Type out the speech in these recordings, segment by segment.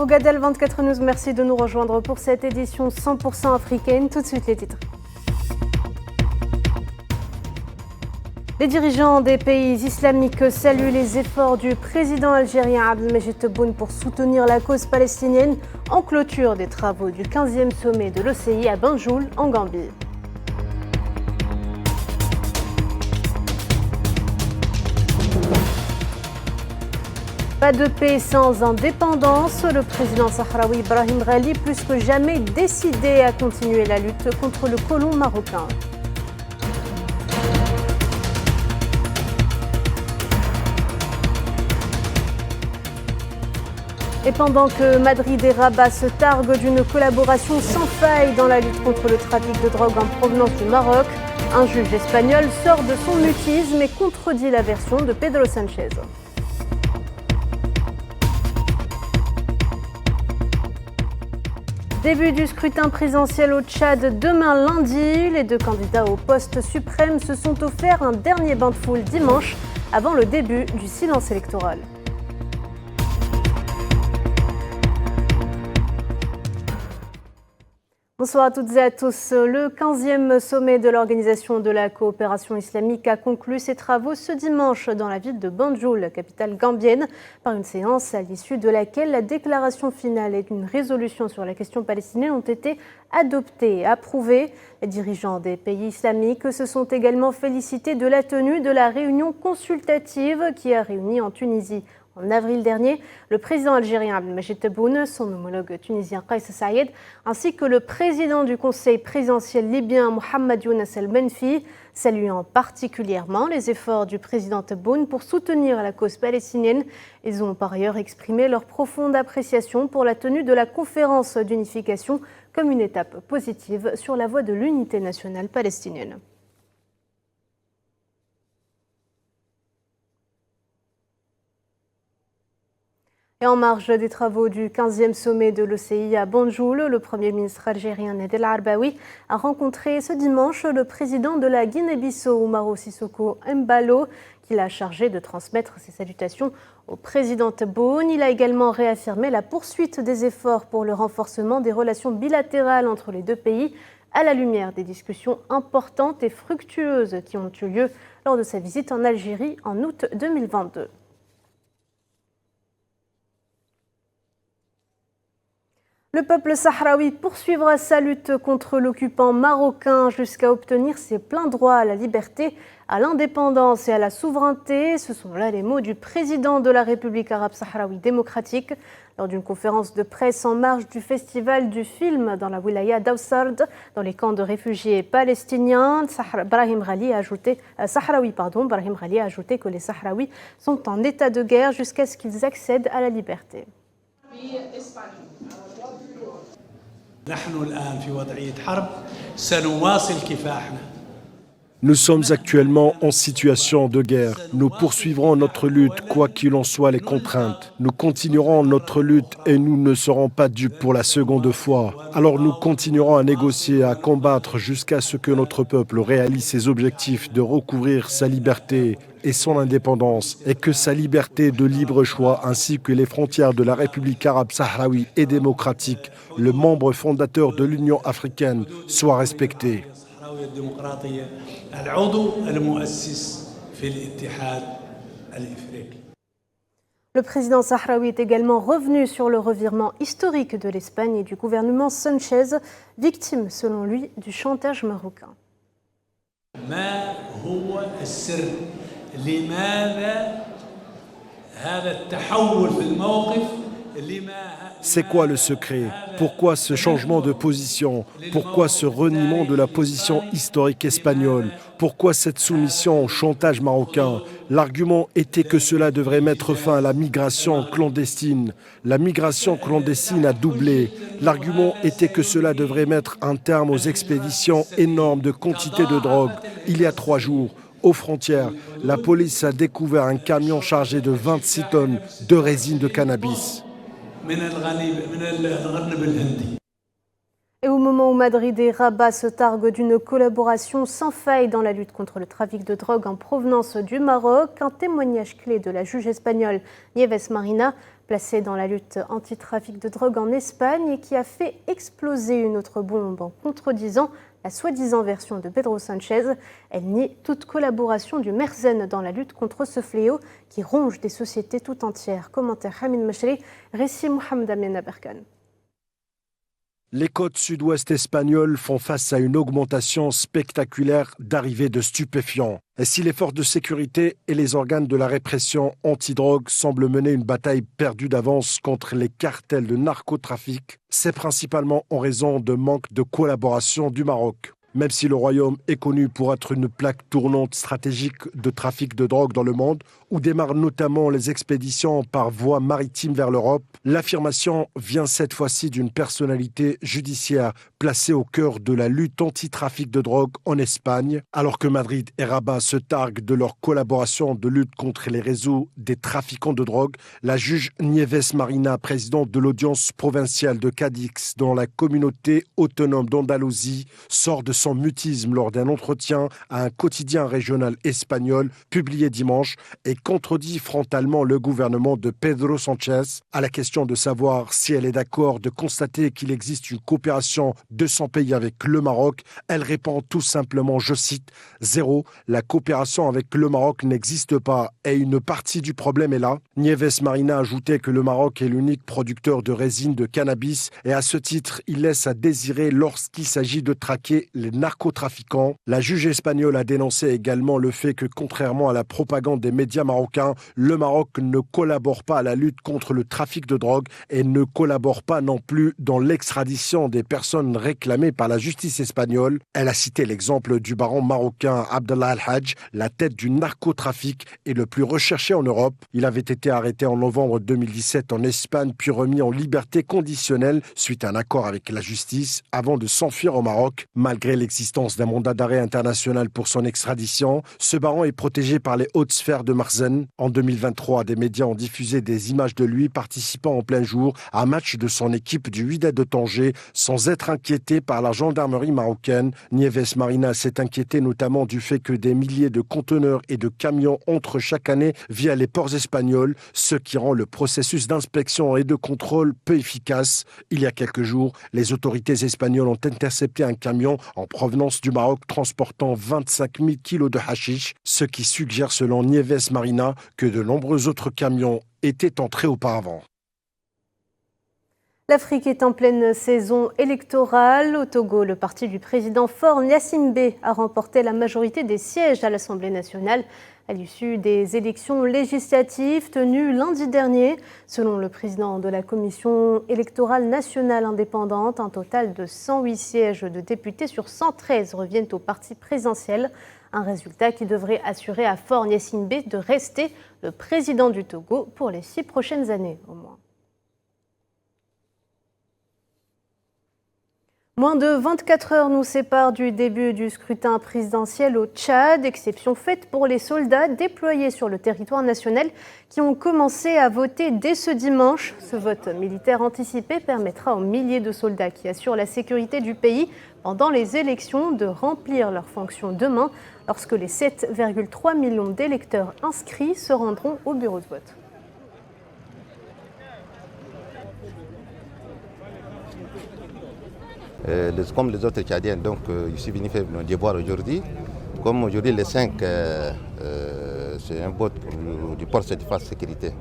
Gadel 24 News, merci de nous rejoindre pour cette édition 100% africaine. Tout de suite les titres. Les dirigeants des pays islamiques saluent les efforts du président algérien Abdelmajid Tebboune pour soutenir la cause palestinienne en clôture des travaux du 15e sommet de l'OCI à Banjul en Gambie. Pas de paix sans indépendance. Le président sahraoui Brahim Ghali, plus que jamais décidé à continuer la lutte contre le colon marocain. Et pendant que Madrid et Rabat se targuent d'une collaboration sans faille dans la lutte contre le trafic de drogue en provenance du Maroc, un juge espagnol sort de son mutisme et contredit la version de Pedro Sánchez. Début du scrutin présidentiel au Tchad demain lundi. Les deux candidats au poste suprême se sont offerts un dernier bain de foule dimanche avant le début du silence électoral. Bonsoir à toutes et à tous. Le 15e sommet de l'Organisation de la coopération islamique a conclu ses travaux ce dimanche dans la ville de Banjul, la capitale gambienne, par une séance à l'issue de laquelle la déclaration finale et une résolution sur la question palestinienne ont été adoptées et approuvées. Les dirigeants des pays islamiques se sont également félicités de la tenue de la réunion consultative qui a réuni en Tunisie en avril dernier, le président algérien Abdelmajid Tebboune, son homologue tunisien Kais Saïed, ainsi que le président du conseil présidentiel libyen Mohamed Younes El-Menfi, saluant particulièrement les efforts du président Tebboune pour soutenir la cause palestinienne. Ils ont par ailleurs exprimé leur profonde appréciation pour la tenue de la conférence d'unification comme une étape positive sur la voie de l'unité nationale palestinienne. Et en marge des travaux du 15e sommet de l'OCI à Banjul, le Premier ministre algérien Ned El Arbaoui a rencontré ce dimanche le président de la Guinée-Bissau, Umaro Sissoko Embalo, qu'il a chargé de transmettre ses salutations au président Tebboune. Il a également réaffirmé la poursuite des efforts pour le renforcement des relations bilatérales entre les deux pays, à la lumière des discussions importantes et fructueuses qui ont eu lieu lors de sa visite en Algérie en août 2022. Le peuple sahraoui poursuivra sa lutte contre l'occupant marocain jusqu'à obtenir ses pleins droits à la liberté, à l'indépendance et à la souveraineté. Ce sont là les mots du président de la République arabe sahraoui démocratique lors d'une conférence de presse en marge du festival du film dans la wilaya d'Awsard, dans les camps de réfugiés palestiniens. Brahim Ghali a ajouté que les Sahraouis sont en état de guerre jusqu'à ce qu'ils accèdent à la liberté. Nous sommes actuellement en situation de guerre. Nous poursuivrons notre lutte, quoi qu'il en soit les contraintes. Nous continuerons notre lutte et nous ne serons pas dupes pour la seconde fois. Alors nous continuerons à négocier, à combattre jusqu'à ce que notre peuple réalise ses objectifs de recouvrir sa liberté et son indépendance, et que sa liberté de libre choix ainsi que les frontières de la République arabe sahraoui et démocratique, le membre fondateur de l'Union africaine, soient respectées. Le président sahraoui est également revenu sur le revirement historique de l'Espagne et du gouvernement Sánchez, victime selon lui du chantage marocain. C'est quoi le secret? Pourquoi ce changement de position? Pourquoi ce reniement de la position historique espagnole? Pourquoi cette soumission au chantage marocain? L'argument était que cela devrait mettre fin à la migration clandestine. La migration clandestine a doublé. L'argument était que cela devrait mettre un terme aux expéditions énormes de quantités de drogue. Il y a 3 jours, aux frontières, la police a découvert un camion chargé de 26 tonnes de résine de cannabis. Et au moment où Madrid et Rabat se targuent d'une collaboration sans faille dans la lutte contre le trafic de drogue en provenance du Maroc, un témoignage clé de la juge espagnole Nieves Marina placé dans la lutte anti-trafic de drogue en Espagne et qui a fait exploser une autre bombe en contredisant la soi-disant version de Pedro Sanchez. Elle nie toute collaboration du Merzen dans la lutte contre ce fléau qui ronge des sociétés tout entières. Commentaire Hamid Machri, récit Mohamed Amin Aberkan. Les côtes sud-ouest espagnoles font face à une augmentation spectaculaire d'arrivées de stupéfiants. Et si les forces de sécurité et les organes de la répression anti-drogue semblent mener une bataille perdue d'avance contre les cartels de narcotrafic, c'est principalement en raison de manque de collaboration du Maroc. Même si le royaume est connu pour être une plaque tournante stratégique de trafic de drogue dans le monde, où démarrent notamment les expéditions par voie maritime vers l'Europe, l'affirmation vient cette fois-ci d'une personnalité judiciaire placée au cœur de la lutte anti-trafic de drogue en Espagne, alors que Madrid et Rabat se targuent de leur collaboration de lutte contre les réseaux des trafiquants de drogue. La juge Nieves Marina, présidente de l'audience provinciale de Cadix dans la communauté autonome d'Andalousie, sort de son mutisme lors d'un entretien à un quotidien régional espagnol publié dimanche et contredit frontalement le gouvernement de Pedro Sanchez à la question de savoir si elle est d'accord de constater qu'il existe une coopération de son pays avec le Maroc. Elle répond tout simplement, je cite, « Zéro, la coopération avec le Maroc n'existe pas et une partie du problème est là ». Nieves Marina ajoutait que le Maroc est l'unique producteur de résine de cannabis et à ce titre, il laisse à désirer lorsqu'il s'agit de traquer les narcotrafiquants. La juge espagnole a dénoncé également le fait que, contrairement à la propagande des médias marocains, le Maroc ne collabore pas à la lutte contre le trafic de drogue et ne collabore pas non plus dans l'extradition des personnes réclamées par la justice espagnole. Elle a cité l'exemple du baron marocain Abdallah Al-Hajj, la tête du narcotrafic et le plus recherché en Europe. Il avait été arrêté en novembre 2017 en Espagne, puis remis en liberté conditionnelle suite à un accord avec la justice avant de s'enfuir au Maroc. Malgré l'existence d'un mandat d'arrêt international pour son extradition, ce baron est protégé par les hautes sphères de Marzen. En 2023, des médias ont diffusé des images de lui participant en plein jour à un match de son équipe du Wydad de Tanger sans être inquiété par la gendarmerie marocaine. Nieves Marina s'est inquiété notamment du fait que des milliers de conteneurs et de camions entrent chaque année via les ports espagnols, ce qui rend le processus d'inspection et de contrôle peu efficace. Il y a quelques jours, les autorités espagnoles ont intercepté un camion en provenance du Maroc transportant 25 000 kilos de hashish, ce qui suggère selon Nieves Marina que de nombreux autres camions étaient entrés auparavant. L'Afrique est en pleine saison électorale. Au Togo, le parti du président Faure Gnassingbé a remporté la majorité des sièges à l'Assemblée nationale à l'issue des élections législatives tenues lundi dernier. Selon le président de la Commission électorale nationale indépendante, un total de 108 sièges de députés sur 113 reviennent au parti présidentiel. Un résultat qui devrait assurer à Faure Gnassingbé de rester le président du Togo pour les 6 prochaines années au moins. Moins de 24 heures nous séparent du début du scrutin présidentiel au Tchad, exception faite pour les soldats déployés sur le territoire national qui ont commencé à voter dès ce dimanche. Ce vote militaire anticipé permettra aux milliers de soldats qui assurent la sécurité du pays pendant les élections de remplir leurs fonctions demain, lorsque les 7,3 millions d'électeurs inscrits se rendront au bureau de vote. Comme les autres Tchadiens, donc je suis venu faire mon devoir aujourd'hui. Comme aujourd'hui, les 5, c'est un vote du port de défense sécurité.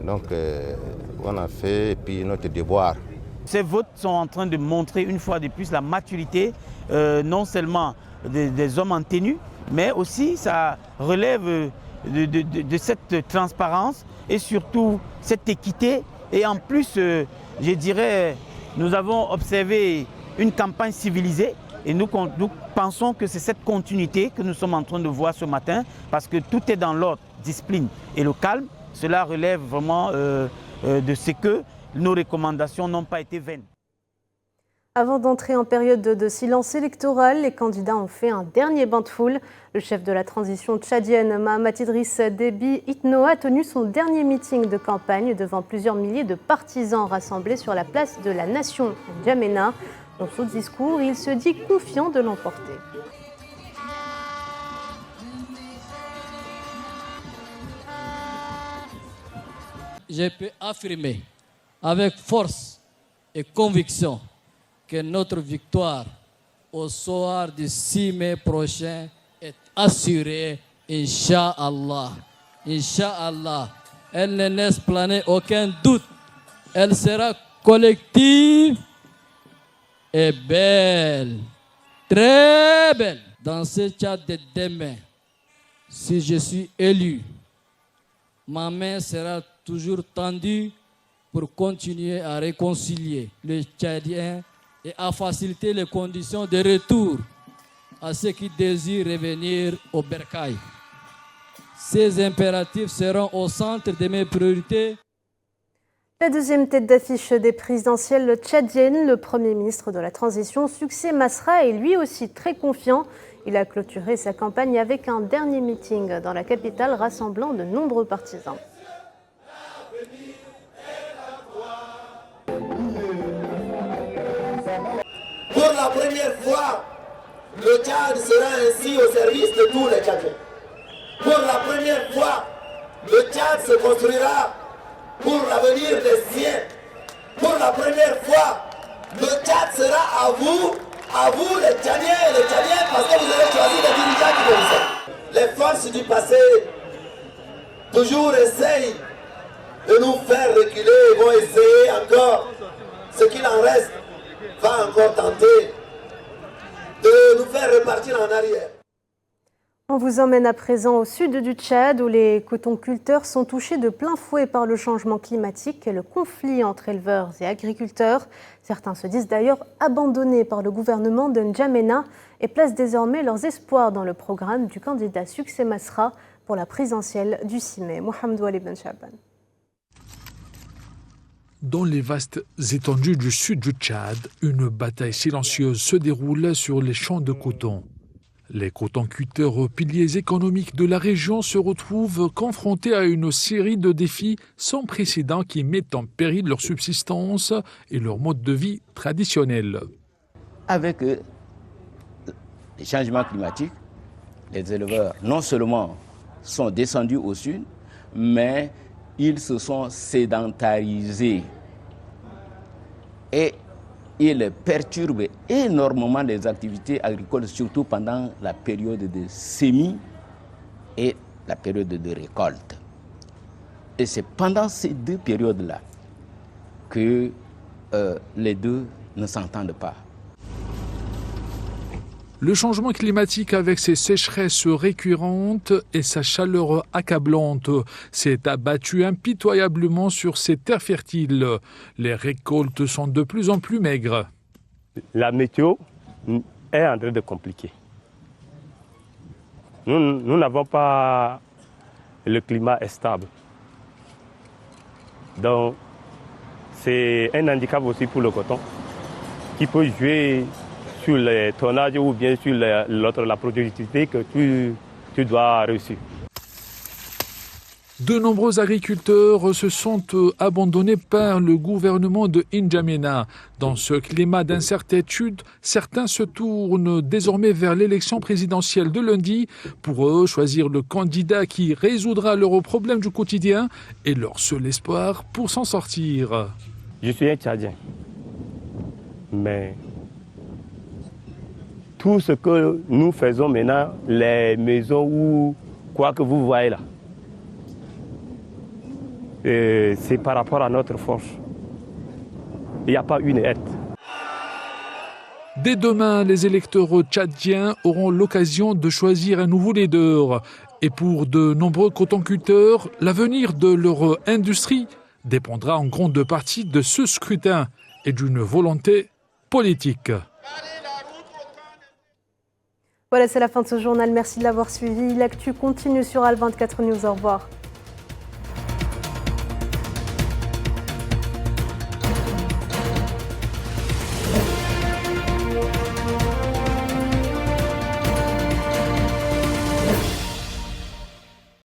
Donc on a fait puis notre devoir. Ces votes sont en train de montrer une fois de plus la maturité, non seulement des hommes en tenue, mais aussi ça relève de cette transparence et surtout cette équité. Et en plus, je dirais, nous avons observé une campagne civilisée et nous pensons que c'est cette continuité que nous sommes en train de voir ce matin parce que tout est dans l'ordre, discipline et le calme. Cela relève vraiment de ce que nos recommandations n'ont pas été vaines. Avant d'entrer en période de silence électoral, les candidats ont fait un dernier bain de foule. Le chef de la transition tchadienne, Mahamat Idriss Déby Itno, a tenu son dernier meeting de campagne devant plusieurs milliers de partisans rassemblés sur la place de la Nation à N'Djamena. Dans son discours, il se dit confiant de l'emporter. je peux affirmer avec force et conviction que notre victoire au soir du 6 mai prochain est assurée, Inch'Allah. Inch'Allah. Elle ne laisse planer aucun doute. Elle sera collective et belle, très belle. Dans ce Tchad de demain, si je suis élu, ma main sera toujours tendue pour continuer à réconcilier les Tchadiens et à faciliter les conditions de retour à ceux qui désirent revenir au bercail. Ces impératifs seront au centre de mes priorités. La deuxième tête d'affiche des présidentielles tchadiennes, le Premier ministre de la Transition, Succès Masra, est lui aussi très confiant. Il a clôturé sa campagne avec un dernier meeting dans la capitale rassemblant de nombreux partisans. Pour la première fois, le Tchad sera ainsi au service de tous les Tchadiens. Pour la première fois, le Tchad se construira pour l'avenir des siens. Pour la première fois, le Tchad sera à vous les Tchadiens et les Tchadiennes, parce que vous avez choisi des dirigeants qui vous sont. Les forces du passé toujours essayent de nous faire reculer et vont essayer encore, ce qu'il en reste, va encore tenter de nous faire repartir en arrière. On vous emmène à présent au sud du Tchad où les cotonculteurs sont touchés de plein fouet par le changement climatique et le conflit entre éleveurs et agriculteurs. Certains se disent d'ailleurs abandonnés par le gouvernement de N'Djamena et placent désormais leurs espoirs dans le programme du candidat Succès Masra pour la présidentielle du 6 mai. Mohamed Walid Ben Chaban. Dans les vastes étendues du sud du Tchad, une bataille silencieuse se déroule sur les champs de coton. Les cotonculteurs, piliers économiques de la région, se retrouvent confrontés à une série de défis sans précédent qui mettent en péril leur subsistance et leur mode de vie traditionnel. Avec les changements climatiques, les éleveurs non seulement sont descendus au sud, mais ils se sont sédentarisés. Et il perturbe énormément les activités agricoles, surtout pendant la période de semis et la période de récolte. Et c'est pendant ces deux périodes-là que les deux ne s'entendent pas. Le changement climatique avec ses sécheresses récurrentes et sa chaleur accablante s'est abattu impitoyablement sur ces terres fertiles. Les récoltes sont de plus en plus maigres. La météo est en train de compliquer. Nous n'avons pas le climat stable. Donc c'est un handicap aussi pour le coton qui peut jouer sur les tonnages ou bien sur la productivité que tu dois réussir. De nombreux agriculteurs se sont abandonnés par le gouvernement de N'Djamena. Dans ce climat d'incertitude, certains se tournent désormais vers l'élection présidentielle de lundi pour eux choisir le candidat qui résoudra leurs problèmes du quotidien et leur seul espoir pour s'en sortir. Je suis un Tchadien, mais tout ce que nous faisons maintenant, les maisons ou quoi que vous voyez là, c'est par rapport à notre force. Il n'y a pas une aide. Dès demain, les électeurs tchadiens auront l'occasion de choisir un nouveau leader. Et pour de nombreux cotonculteurs, l'avenir de leur industrie dépendra en grande partie de ce scrutin et d'une volonté politique. Voilà, c'est la fin de ce journal. Merci de l'avoir suivi. L'actu continue sur Al 24 News. Au revoir.